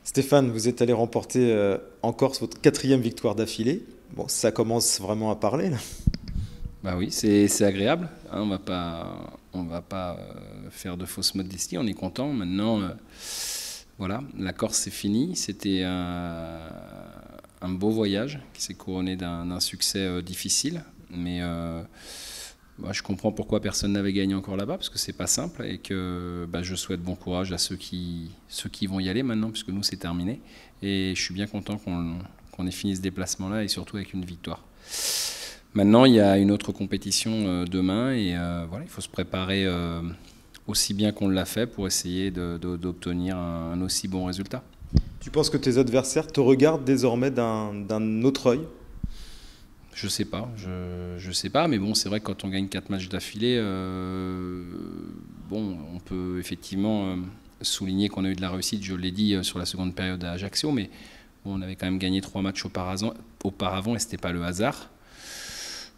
Stéphane, vous êtes allé remporter en Corse votre quatrième victoire d'affilée. Bon, ça commence vraiment à parler là. Bah oui, c'est agréable, hein, on va pas faire de fausses modesties, on est content. Maintenant, voilà, la Corse c'est fini. C'était un beau voyage qui s'est couronné d'un succès difficile, mais moi, je comprends pourquoi personne n'avait gagné encore là-bas, parce que c'est pas simple et que bah, je souhaite bon courage à ceux qui vont y aller maintenant, puisque nous c'est terminé. Et je suis bien content qu'on ait fini ce déplacement-là et surtout avec une victoire. Maintenant, il y a une autre compétition demain et voilà, il faut se préparer aussi bien qu'on l'a fait pour essayer d'obtenir un aussi bon résultat. Tu penses que tes adversaires te regardent désormais d'un autre œil? Je sais pas, mais bon, c'est vrai que quand on gagne 4 matchs d'affilée, bon, on peut effectivement souligner qu'on a eu de la réussite, je l'ai dit sur la seconde période à Ajaccio, mais bon, on avait quand même gagné 3 matchs auparavant et c'était pas le hasard.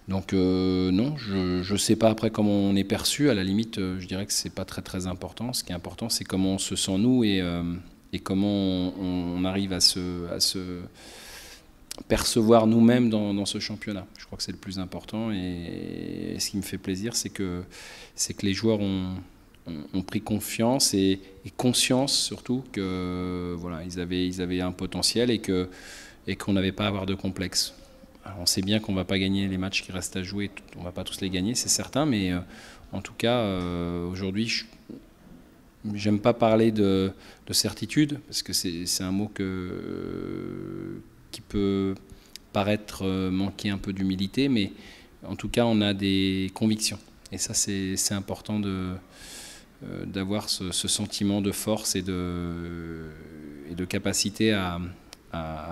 Donc non, je sais pas après comment on est perçu. À la limite, je dirais que c'est pas très important. Ce qui est important, c'est comment on se sent nous et comment on arrive à se percevoir nous-mêmes dans ce championnat. Je crois que c'est le plus important. Et ce qui me fait plaisir, c'est que les joueurs ont pris confiance et conscience surtout que voilà, ils avaient un potentiel et qu'on n'avait pas à avoir de complexe. Alors on sait bien qu'on ne va pas gagner les matchs qui restent à jouer, on ne va pas tous les gagner, c'est certain, mais en tout cas, aujourd'hui, j'aime pas parler de certitude, parce que c'est un mot qui peut paraître manquer un peu d'humilité, mais en tout cas, on a des convictions. Et ça, c'est important d'avoir ce sentiment de force et de capacité à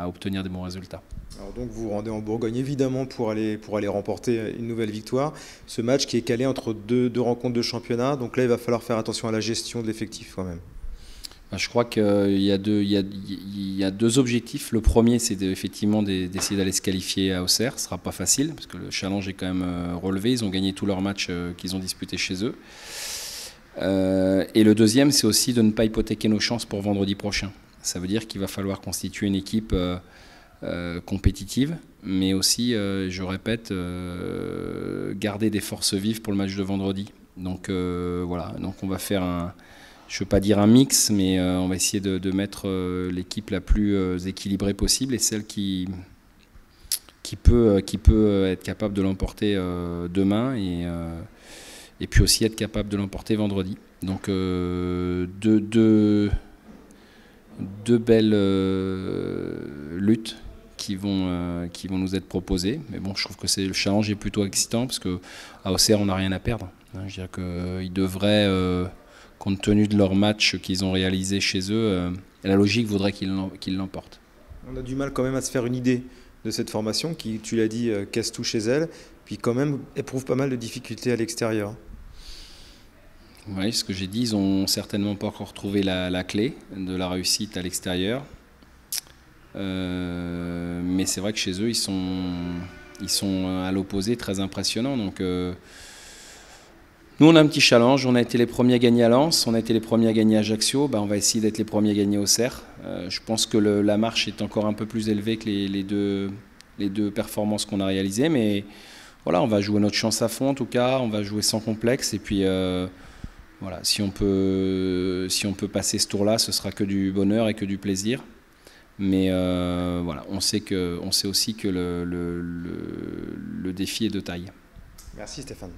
obtenir des bons résultats. Alors donc vous vous rendez en Bourgogne évidemment pour aller remporter une nouvelle victoire. Ce match qui est calé entre deux rencontres de championnat, donc là il va falloir faire attention à la gestion de l'effectif quand même. Je crois qu'il y a deux objectifs. Le premier, c'est effectivement d'essayer d'aller se qualifier à Auxerre. Ce ne sera pas facile, parce que le challenge est quand même relevé. Ils ont gagné tous leurs matchs qu'ils ont disputés chez eux. Et le deuxième, c'est aussi de ne pas hypothéquer nos chances pour vendredi prochain. Ça veut dire qu'il va falloir constituer une équipe compétitive, mais aussi, je répète, garder des forces vives pour le match de vendredi. Donc voilà, donc on va faire je ne veux pas dire un mix, mais on va essayer de mettre l'équipe la plus équilibrée possible et celle qui peut être capable de l'emporter demain et puis aussi être capable de l'emporter vendredi. Donc deux belles luttes qui vont nous être proposées. Mais bon, je trouve que le challenge est plutôt excitant parce qu'à Auxerre, on n'a rien à perdre. Je dirais qu'ils devraient, compte tenu de leur match qu'ils ont réalisé chez eux, la logique voudrait qu'ils l'emportent. On a du mal quand même à se faire une idée de cette formation qui, tu l'as dit, casse tout chez elle, puis quand même éprouve pas mal de difficultés à l'extérieur. Oui, ce que j'ai dit, ils n'ont certainement pas encore trouvé la clé de la réussite à l'extérieur. Mais c'est vrai que chez eux, ils sont à l'opposé très impressionnants. Donc, nous, on a un petit challenge. On a été les premiers à gagner à Lens, on a été les premiers à gagner à Ajaccio. On va essayer d'être les premiers à gagner au Auxerre. Je pense que la marche est encore un peu plus élevée que les deux performances qu'on a réalisées. Mais voilà, on va jouer notre chance à fond en tout cas. On va jouer sans complexe. Et puis, voilà, si on peut passer ce tour-là, ce sera que du bonheur et que du plaisir. Mais voilà, on sait aussi que le défi est de taille. Merci Stéphane.